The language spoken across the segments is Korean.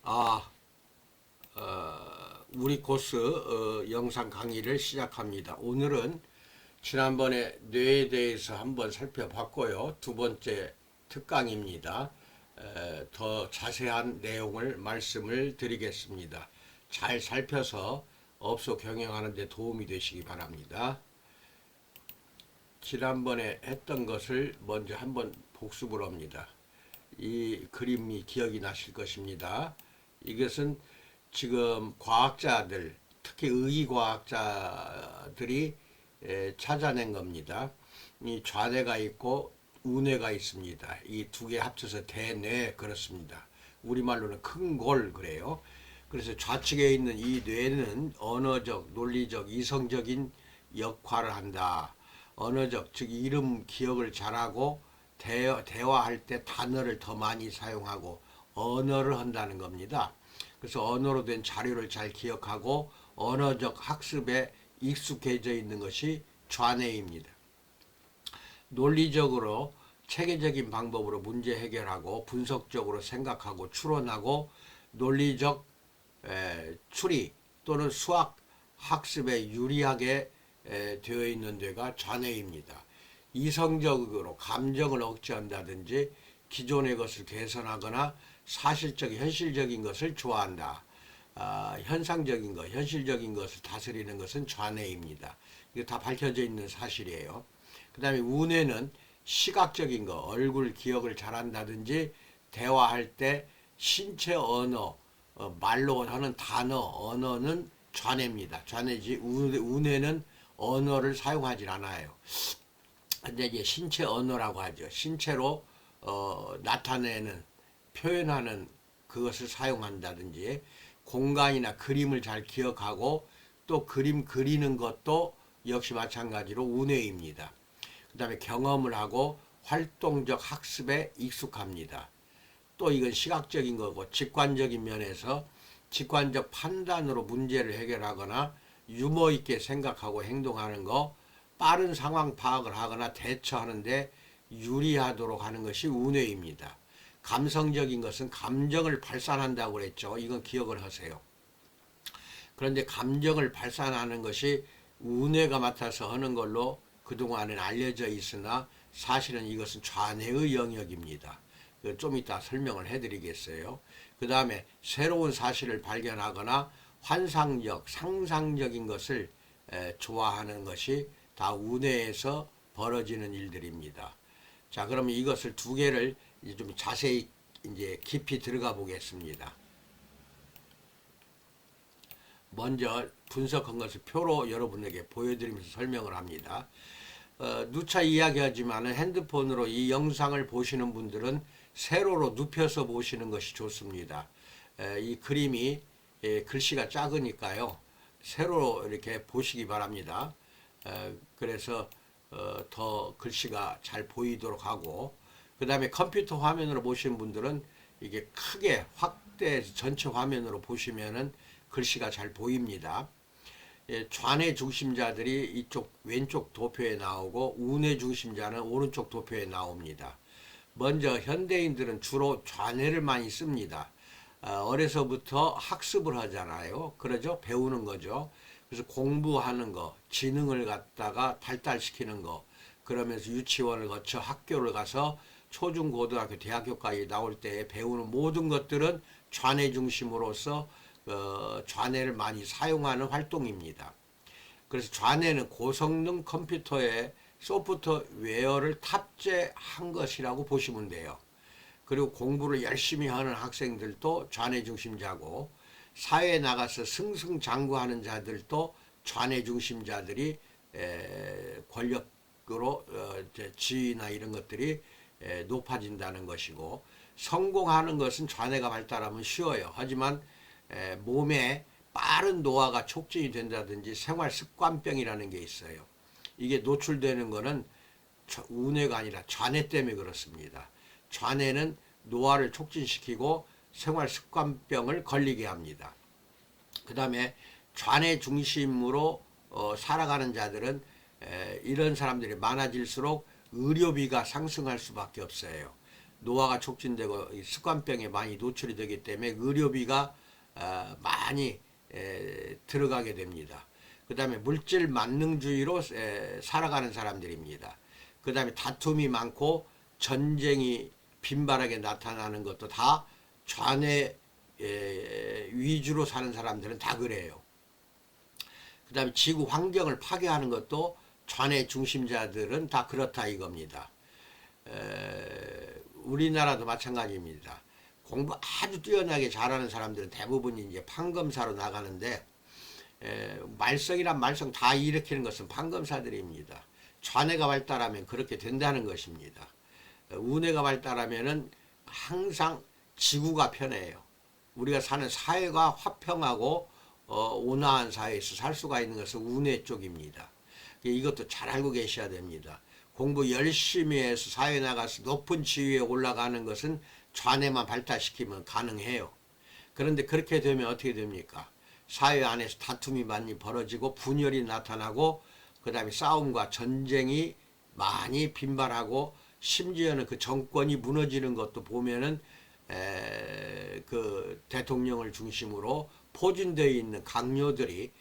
아, 우리 코스 영상 강의를 시작합니다. 오늘은 지난번에 뇌에 대해서 한번 살펴봤고요. 두 번째 특강입니다. 더 자세한 내용을 말씀을 드리겠습니다. 잘 살펴서 업소 경영하는 데 도움이 되시기 바랍니다. 지난번에 했던 것을 먼저 한번 복습을 합니다. 이 그림이 기억이 나실 것입니다. 이것은 지금 과학자들, 특히 의기과학자들이 찾아낸 겁니다. 이 좌뇌가 있고 우뇌가 있습니다. 이 두 개 합쳐서 대뇌 그렇습니다. 우리말로는 큰 골 그래요. 그래서 좌측에 있는 이 뇌는 언어적, 논리적, 이성적인 역할을 한다. 언어적, 즉 이름 기억을 잘하고 대화할 때 단어를 더 많이 사용하고 언어를 한다는 겁니다. 그래서 언어로 된 자료를 잘 기억하고 언어적 학습에 익숙해져 있는 것이 좌뇌입니다. 논리적으로 체계적인 방법으로 문제 해결하고 분석적으로 생각하고 추론하고 논리적 추리 또는 수학 학습에 유리하게 되어 있는 데가 좌뇌입니다. 이성적으로 감정을 억제한다든지 기존의 것을 개선하거나 사실적, 현실적인 것을 좋아한다. 현상적인 것, 현실적인 것을 다스리는 것은 좌뇌입니다. 이게 다 밝혀져 있는 사실이에요. 그 다음에 우뇌는 시각적인 거, 얼굴 기억을 잘한다든지 대화할 때 신체 언어, 말로 하는 단어, 언어는 좌뇌입니다. 좌뇌지 우뇌는 언어를 사용하지 않아요. 근데 이제 신체 언어라고 하죠. 신체로 나타내는 표현하는 그것을 사용한다든지 공간이나 그림을 잘 기억하고 또 그림 그리는 것도 역시 마찬가지로 우뇌입니다. 그 다음에 경험을 하고 활동적 학습에 익숙합니다. 또 이건 시각적인 거고 직관적인 면에서 직관적 판단으로 문제를 해결하거나 유머 있게 생각하고 행동하는 거, 빠른 상황 파악을 하거나 대처하는데 유리하도록 하는 것이 우뇌입니다. 감성적인 것은 감정을 발산한다고 그랬죠. 이건 기억을 하세요. 그런데 감정을 발산하는 것이 우뇌가 맡아서 하는 걸로 그동안은 알려져 있으나 사실은 이것은 좌뇌의 영역입니다. 좀 이따 설명을 해드리겠어요. 그 다음에 새로운 사실을 발견하거나 환상적, 상상적인 것을 좋아하는 것이 다 우뇌에서 벌어지는 일들입니다. 자, 그러면 이것을 두 개를 이제 좀 자세히 이제 깊이 들어가 보겠습니다. 먼저 분석한 것을 표로 여러분에게 보여드리면서 설명을 합니다. 누차 이야기하지만 핸드폰으로 이 영상을 보시는 분들은 세로로 눕혀서 보시는 것이 좋습니다. 이 그림이 글씨가 작으니까요. 세로로 이렇게 보시기 바랍니다. 그래서 더 글씨가 잘 보이도록 하고, 그 다음에 컴퓨터 화면으로 보시는 분들은 이게 크게 확대해서 전체 화면으로 보시면은 글씨가 잘 보입니다. 좌뇌 중심자들이 이쪽 왼쪽 도표에 나오고 우뇌 중심자는 오른쪽 도표에 나옵니다. 먼저 현대인들은 주로 좌뇌를 많이 씁니다. 어려서부터 학습을 하잖아요. 그러죠? 배우는 거죠. 그래서 공부하는 거, 지능을 갖다가 발달시키는 거, 그러면서 유치원을 거쳐 학교를 가서 초중 고등학교 대학교까지 나올 때 배우는 모든 것들은 좌뇌 중심으로서 좌뇌를 많이 사용하는 활동입니다. 그래서 좌뇌는 고성능 컴퓨터에 소프트웨어를 탑재한 것이라고 보시면 돼요. 그리고 공부를 열심히 하는 학생들도 좌뇌 중심자고, 사회에 나가서 승승장구하는 자들도 좌뇌 중심자들이 권력으로 지위나 이런 것들이 높아진다는 것이고, 성공하는 것은 좌뇌가 발달하면 쉬워요. 하지만 몸에 빠른 노화가 촉진이 된다든지 생활 습관병이라는 게 있어요. 이게 노출되는 거는 우뇌가 아니라 좌뇌 때문에 그렇습니다. 좌뇌는 노화를 촉진시키고 생활 습관병을 걸리게 합니다. 그 다음에 좌뇌 중심으로 살아가는 자들은 이런 사람들이 많아질수록 의료비가 상승할 수밖에 없어요. 노화가 촉진되고 이 습관병에 많이 노출이 되기 때문에 의료비가 많이 들어가게 됩니다. 그 다음에 물질 만능주의로 살아가는 사람들입니다. 그 다음에 다툼이 많고 전쟁이 빈발하게 나타나는 것도 다 좌뇌 위주로 사는 사람들은 다 그래요. 그 다음에 지구 환경을 파괴하는 것도 좌뇌 중심자들은 다 그렇다 이겁니다. 우리나라도 마찬가지입니다. 공부 아주 뛰어나게 잘하는 사람들은 대부분 이제 판검사로 나가는데 말썽이란 말썽 다 일으키는 것은 판검사들입니다. 좌뇌가 발달하면 그렇게 된다는 것입니다. 우뇌가 발달하면은 항상 지구가 편해요. 우리가 사는 사회가 화평하고 온화한 사회에서 살 수가 있는 것은 우뇌 쪽입니다. 이것도 잘 알고 계셔야 됩니다. 공부 열심히 해서 사회에 나가서 높은 지위에 올라가는 것은 좌뇌만 발달시키면 가능해요. 그런데 그렇게 되면 어떻게 됩니까? 사회 안에서 다툼이 많이 벌어지고 분열이 나타나고 그 다음에 싸움과 전쟁이 많이 빈발하고 심지어는 그 정권이 무너지는 것도 보면은 그 대통령을 중심으로 포진되어 있는 강요들이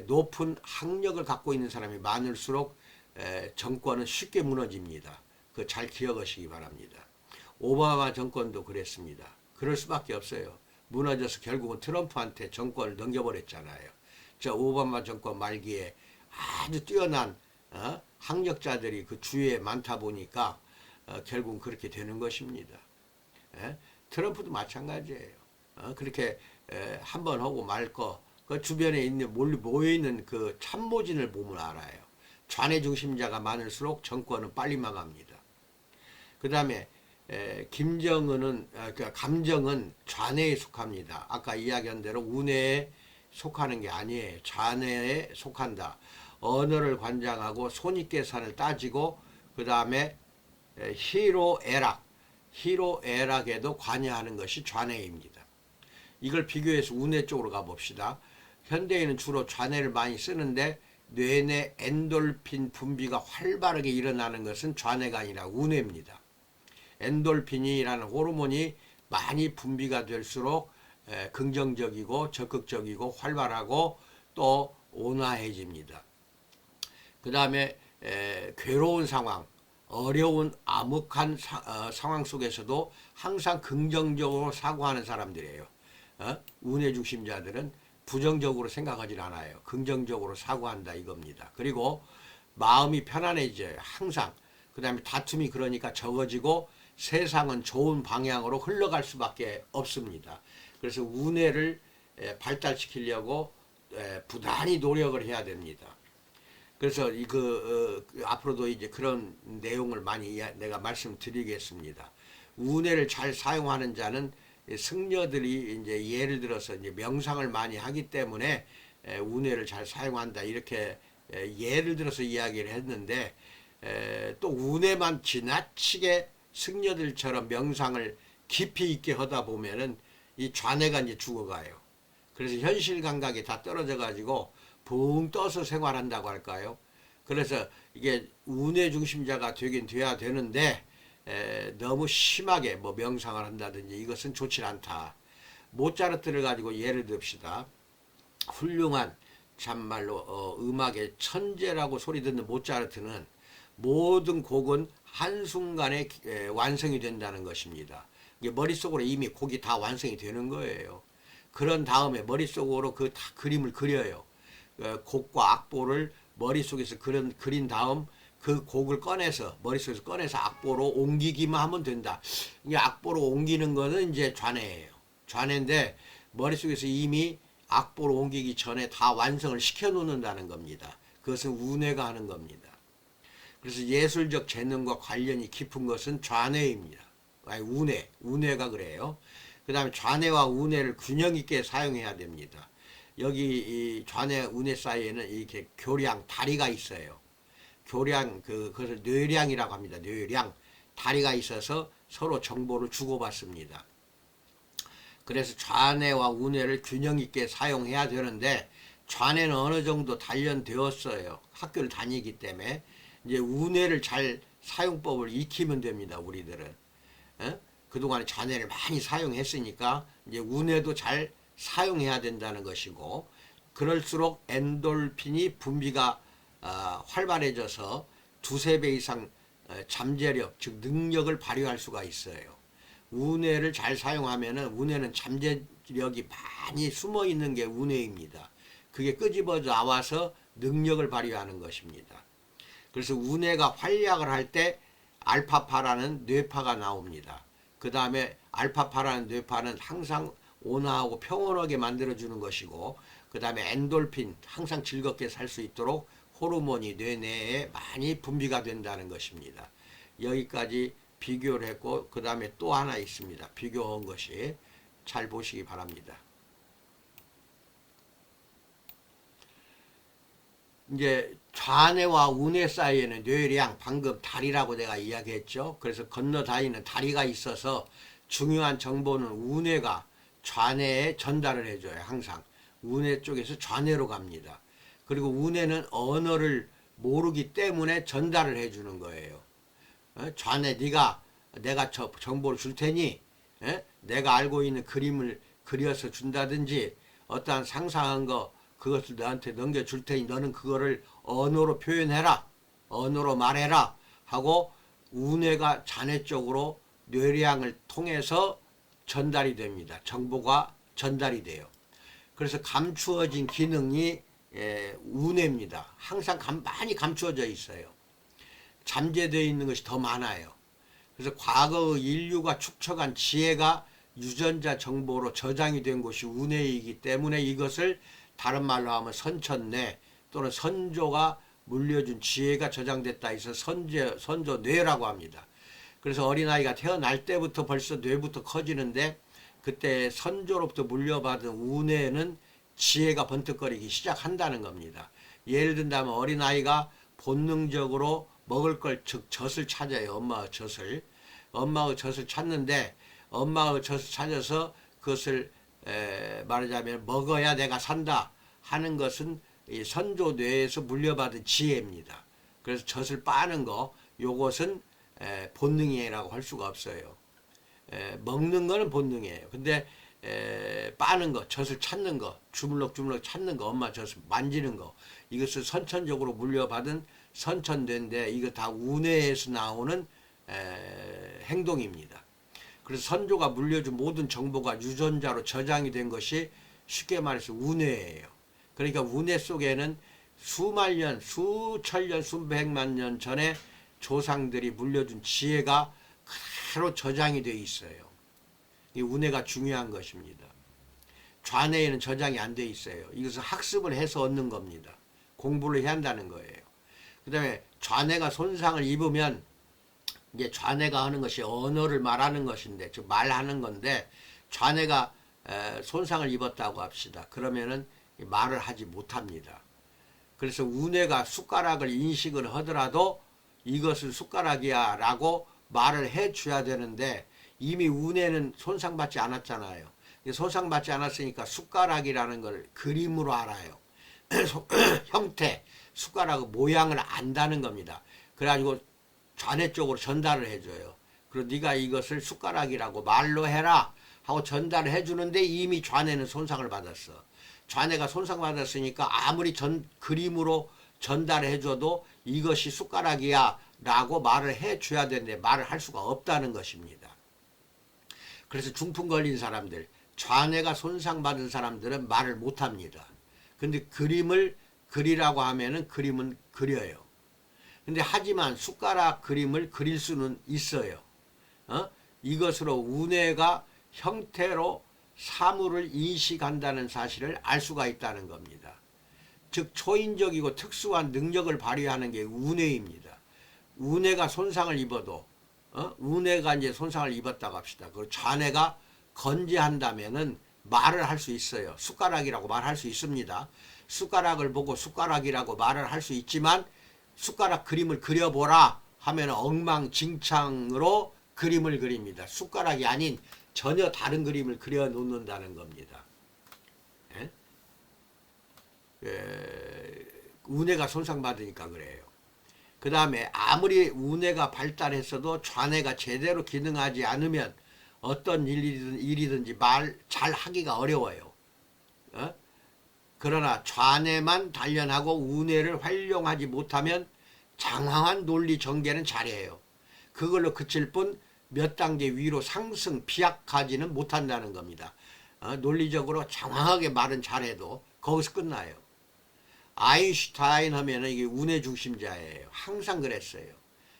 높은 학력을 갖고 있는 사람이 많을수록 정권은 쉽게 무너집니다. 그 잘 기억하시기 바랍니다. 오바마 정권도 그랬습니다. 그럴 수밖에 없어요. 무너져서 결국은 트럼프한테 정권을 넘겨버렸잖아요. 저 오바마 정권 말기에 아주 뛰어난 학력자들이 그 주위에 많다 보니까 결국은 그렇게 되는 것입니다. 트럼프도 마찬가지예요. 그렇게 한번 하고 말 거, 그 주변에 있는 모여있는 그 참모진을 보면 알아요. 좌뇌 중심자가 많을수록 정권은 빨리 망합니다. 그 다음에 김정은은 감정은 좌뇌에 속합니다. 아까 이야기한 대로 우뇌에 속하는 게 아니에요. 좌뇌에 속한다. 언어를 관장하고 손익계산을 따지고 그 다음에 희로애락에도 관여하는 것이 좌뇌입니다. 이걸 비교해서 우뇌 쪽으로 가봅시다. 현대인은 주로 좌뇌를 많이 쓰는데 뇌내 엔돌핀 분비가 활발하게 일어나는 것은 좌뇌가 아니라 우뇌입니다. 엔돌핀이라는 호르몬이 많이 분비가 될수록 긍정적이고 적극적이고 활발하고 또 온화해집니다. 그 다음에 괴로운 상황, 어려운 암흑한 상황 속에서도 항상 긍정적으로 사고하는 사람들이에요. 운의 중심자들은 부정적으로 생각하지 않아요. 긍정적으로 사고한다 이겁니다. 그리고 마음이 편안해져요. 항상. 그 다음에 다툼이 그러니까 적어지고 세상은 좋은 방향으로 흘러갈 수밖에 없습니다. 그래서 운해를 발달시키려고 부단히 노력을 해야 됩니다. 그래서 앞으로도 이제 그런 내용을 많이 내가 말씀드리겠습니다. 운해를 잘 사용하는 자는 승려들이 이제 예를 들어서 이제 명상을 많이 하기 때문에 운해를 잘 사용한다 이렇게 예를 들어서 이야기를 했는데 또 운해만 지나치게 승려들처럼 명상을 깊이 있게 하다 보면은 이 좌뇌가 이제 죽어가요. 그래서 현실 감각이 다 떨어져 가지고 붕 떠서 생활한다고 할까요? 그래서 이게 운해 중심자가 되긴 돼야 되는데 너무 심하게 뭐 명상을 한다든지 이것은 좋지 않다. 모차르트를 가지고 예를 듭시다. 훌륭한 참말로 음악의 천재라고 소리 듣는 모차르트는 모든 곡은 한순간에 완성이 된다는 것입니다. 이게 머릿속으로 이미 곡이 다 완성이 되는 거예요. 그런 다음에 머릿속으로 그 다 그림을 그려요. 곡과 악보를 머릿속에서 그린 다음 그 곡을 꺼내서 머릿속에서 꺼내서 악보로 옮기기만 하면 된다. 이게 악보로 옮기는 거는 이제 좌뇌예요. 좌뇌인데 머릿속에서 이미 악보로 옮기기 전에 다 완성을 시켜 놓는다는 겁니다. 그것은 운해가 하는 겁니다. 그래서 예술적 재능과 관련이 깊은 것은 좌뇌입니다. 아니 운해가 그래요. 그 다음에 좌뇌와 운해를 균형 있게 사용해야 됩니다. 여기 이 좌뇌 운해 사이에는 이렇게 교량 다리가 있어요. 교량 그것을 뇌량이라고 합니다. 뇌량 다리가 있어서 서로 정보를 주고받습니다. 그래서 좌뇌와 운해를 균형 있게 사용해야 되는데 좌뇌는 어느 정도 단련되었어요. 학교를 다니기 때문에 이제 운해를 잘 사용법을 익히면 됩니다. 우리들은 그동안에 좌뇌를 많이 사용했으니까 이제 우뇌도 잘 사용해야 된다는 것이고, 그럴수록 엔돌핀이 분비가 활발해져서 두세 배 이상 잠재력, 즉 능력을 발휘할 수가 있어요. 우뇌를 잘 사용하면은, 우뇌는 잠재력이 많이 숨어 있는 게 우뇌입니다. 그게 끄집어 나와서 능력을 발휘하는 것입니다. 그래서 우뇌가 활약을 할 때 알파파라는 뇌파가 나옵니다. 그 다음에 알파파라는 뇌파는 항상 온화하고 평온하게 만들어주는 것이고, 그 다음에 엔돌핀, 항상 즐겁게 살 수 있도록 호르몬이 뇌 내에 많이 분비가 된다는 것입니다. 여기까지 비교를 했고, 그 다음에 또 하나 있습니다. 비교한 것이 잘 보시기 바랍니다. 이제 좌뇌와 우뇌 사이에는 뇌량, 방금 다리라고 내가 이야기했죠. 그래서 건너다니는 다리가 있어서 중요한 정보는 우뇌가 좌뇌에 전달을 해줘요. 항상 우뇌 쪽에서 좌뇌로 갑니다. 그리고 우뇌는 언어를 모르기 때문에 전달을 해주는 거예요. 좌뇌, 내가 저 정보를 줄 테니 내가 알고 있는 그림을 그려서 준다든지 어떠한 상상한 거 그것을 너한테 넘겨줄 테니 너는 그거를 언어로 표현해라, 언어로 말해라 하고 우뇌가 좌뇌 쪽으로 뇌량을 통해서 전달이 됩니다. 정보가 전달이 돼요. 그래서 감추어진 기능이 우뇌입니다. 항상 많이 감추어져 있어요. 잠재되어 있는 것이 더 많아요. 그래서 과거의 인류가 축적한 지혜가 유전자 정보로 저장이 된 곳이 우뇌이기 때문에 이것을 다른 말로 하면 선천뇌 또는 선조가 물려준 지혜가 저장됐다 해서 선조뇌라고 합니다. 그래서 어린아이가 태어날 때부터 벌써 뇌부터 커지는데 그때 선조로부터 물려받은 우뇌는 지혜가 번뜩거리기 시작한다는 겁니다. 예를 든다면 어린아이가 본능적으로 먹을 걸, 즉 젖을 찾아요. 엄마의 젖을 찾는데 엄마의 젖을 찾아서 그것을 말하자면 먹어야 내가 산다 하는 것은 이 선조뇌에서 물려받은 지혜입니다. 그래서 젖을 빠는 거, 요것은 본능이라고 할 수가 없어요. 먹는 거는 본능이에요. 근데 빠는 거, 젖을 찾는 거, 주물럭주물럭 찾는 거, 엄마 젖을 만지는 거, 이것을 선천적으로 물려받은 선천뇌인데 이거 다 우뇌에서 나오는 행동입니다. 그래서 선조가 물려준 모든 정보가 유전자로 저장이 된 것이 쉽게 말해서 우뇌예요. 그러니까 우뇌 속에는 수만 년, 수천 년, 수백만 년 전에 조상들이 물려준 지혜가 그대로 저장이 되어 있어요. 이 우뇌가 중요한 것입니다. 좌뇌에는 저장이 안 되어 있어요. 이것은 학습을 해서 얻는 겁니다. 공부를 해야 한다는 거예요. 그 다음에 좌뇌가 손상을 입으면 이제 좌뇌가 하는 것이 언어를 말하는 것인데, 즉 말하는 건데, 좌뇌가 손상을 입었다고 합시다. 그러면은 말을 하지 못합니다. 그래서 우뇌가 숟가락을 인식을 하더라도 이것은 숟가락이야 라고 말을 해줘야 되는데 이미 우뇌는 손상받지 않았잖아요. 손상받지 않았으니까 숟가락이라는 걸 그림으로 알아요. 형태, 숟가락의 모양을 안다는 겁니다. 그래가지고 좌뇌 쪽으로 전달을 해줘요. 그리고 네가 이것을 숟가락이라고 말로 해라 하고 전달을 해주는데 이미 좌뇌는 손상을 받았어. 좌뇌가 손상받았으니까 아무리 그림으로 전달을 해줘도 이것이 숟가락이야 라고 말을 해줘야 되는데 말을 할 수가 없다는 것입니다. 그래서 중풍 걸린 사람들, 좌뇌가 손상받은 사람들은 말을 못합니다. 근데 그림을 그리라고 하면은 그림은 그려요. 근데 하지만 숟가락 그림을 그릴 수는 있어요. 이것으로 우뇌가 형태로 사물을 인식한다는 사실을 알 수가 있다는 겁니다. 즉 초인적이고 특수한 능력을 발휘하는 게 우뇌입니다. 우뇌가 손상을 입어도 우뇌가 이제 손상을 입었다고 합시다. 그리고 좌뇌가 건재한다면은 말을 할 수 있어요. 숟가락이라고 말할 수 있습니다. 숟가락을 보고 숟가락이라고 말을 할 수 있지만 숟가락 그림을 그려보라 하면 엉망진창으로 그림을 그립니다. 숟가락이 아닌 전혀 다른 그림을 그려 놓는다는 겁니다. 우뇌가 손상받으니까 그래요. 그 다음에 아무리 우뇌가 발달했어도 좌뇌가 제대로 기능하지 않으면 어떤 일이든지 말 잘 하기가 어려워요. 그러나 좌뇌만 단련하고 우뇌를 활용하지 못하면 장황한 논리 전개는 잘해요. 그걸로 그칠 뿐 몇 단계 위로 상승 비약하지는 못한다는 겁니다. 논리적으로 장황하게 말은 잘해도 거기서 끝나요. 아인슈타인 하면은 이게 우뇌 중심자예요. 항상 그랬어요.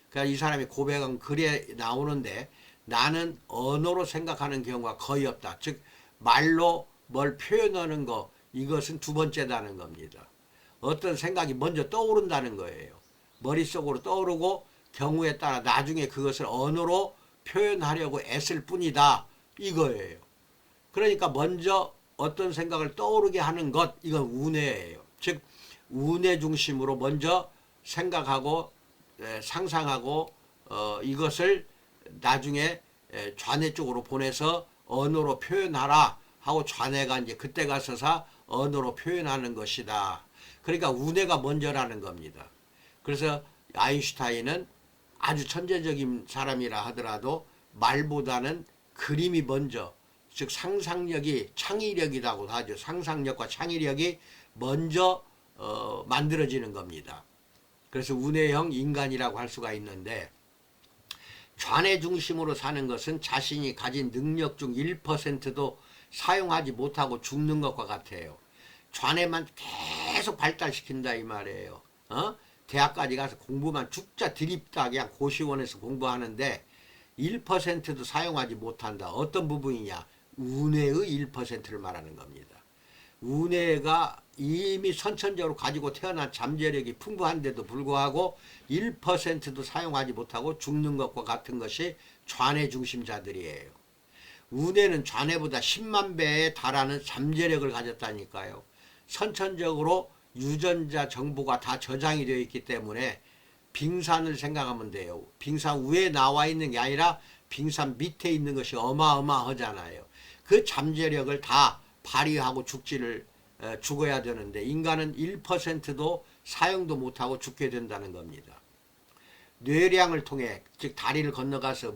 그러니까 이 사람이 고백은 글에 나오는데 나는 언어로 생각하는 경우가 거의 없다. 즉 말로 뭘 표현하는 거 이것은 두 번째다는 겁니다. 어떤 생각이 먼저 떠오른다는 거예요. 머릿속으로 떠오르고 경우에 따라 나중에 그것을 언어로 표현하려고 애쓸 뿐이다 이거예요. 그러니까 먼저 어떤 생각을 떠오르게 하는 것 이건 우뇌예요. 즉 우뇌 중심으로 먼저 생각하고 상상하고 이것을 나중에 좌뇌 쪽으로 보내서 언어로 표현하라 하고 좌뇌가 이제 그때 가서서 언어로 표현하는 것이다. 그러니까 우뇌가 먼저라는 겁니다. 그래서 아인슈타인은 아주 천재적인 사람이라 하더라도 말보다는 그림이 먼저, 즉 상상력이 창의력이라고 하죠. 상상력과 창의력이 먼저 만들어지는 겁니다. 그래서 우뇌형 인간이라고 할 수가 있는데 좌뇌 중심으로 사는 것은 자신이 가진 능력 중 1%도 사용하지 못하고 죽는 것과 같아요. 좌뇌만 계속 발달시킨다 이 말이에요. 대학까지 가서 공부만 죽자 드립다 그냥 고시원에서 공부하는데 1%도 사용하지 못한다. 어떤 부분이냐? 우뇌의 1%를 말하는 겁니다. 우뇌가 이미 선천적으로 가지고 태어난 잠재력이 풍부한데도 불구하고 1%도 사용하지 못하고 죽는 것과 같은 것이 좌뇌 중심자들이에요. 우뇌는 좌뇌보다 10만 배에 달하는 잠재력을 가졌다니까요. 선천적으로 유전자 정보가 다 저장이 되어 있기 때문에 빙산을 생각하면 돼요. 빙산 위에 나와 있는 게 아니라 빙산 밑에 있는 것이 어마어마하잖아요. 그 잠재력을 다 발휘하고 죽어야 되는데 인간은 1%도 사용도 못하고 죽게 된다는 겁니다. 뇌량을 통해 즉 다리를 건너가서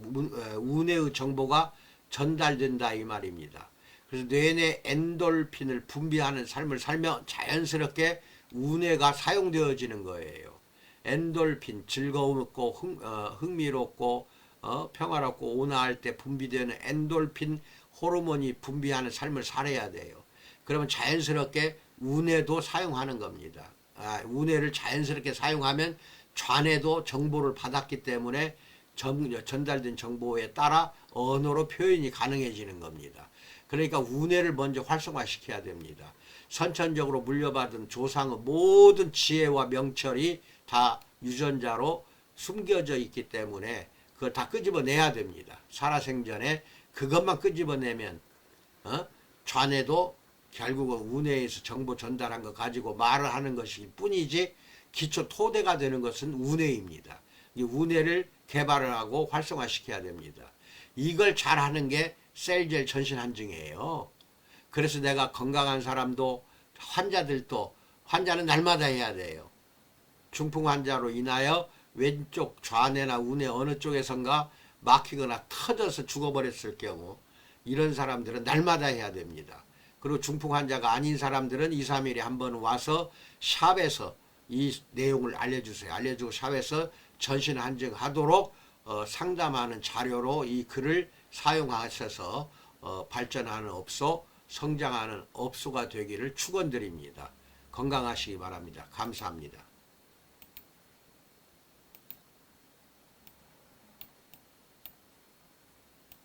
우뇌의 정보가 전달된다 이 말입니다. 그래서 뇌내 엔돌핀을 분비하는 삶을 살며 자연스럽게 우뇌가 사용되어지는 거예요. 엔돌핀 즐거움있고 흥미롭고 평화롭고 온화할 때 분비되는 엔돌핀 호르몬이 분비하는 삶을 살아야 돼요. 그러면 자연스럽게 우뇌도 사용하는 겁니다. 우뇌를 자연스럽게 사용하면 좌뇌도 정보를 받았기 때문에 전달된 정보에 따라 언어로 표현이 가능해지는 겁니다. 그러니까 우뇌를 먼저 활성화시켜야 됩니다. 선천적으로 물려받은 조상의 모든 지혜와 명철이 다 유전자로 숨겨져 있기 때문에 그걸 다 끄집어내야 됩니다. 살아생전에 그것만 끄집어내면 좌뇌도 결국은 우뇌에서 정보 전달한 거 가지고 말을 하는 것이 뿐이지 기초 토대가 되는 것은 우뇌입니다. 이 우뇌를 개발을 하고 활성화시켜야 됩니다. 이걸 잘하는 게 셀젤 전신한증이에요. 그래서 내가 건강한 사람도 환자들도 환자는 날마다 해야 돼요. 중풍 환자로 인하여 왼쪽 좌뇌나 우뇌 어느 쪽에선가 막히거나 터져서 죽어버렸을 경우 이런 사람들은 날마다 해야 됩니다. 그리고 중풍 환자가 아닌 사람들은 2, 3일에 한번 와서 샵에서 이 내용을 알려주세요. 알려주고 샵에서 전신 한증하도록 상담하는 자료로 이 글을 사용하셔서 발전하는 업소, 성장하는 업소가 되기를 축원드립니다. 건강하시기 바랍니다. 감사합니다.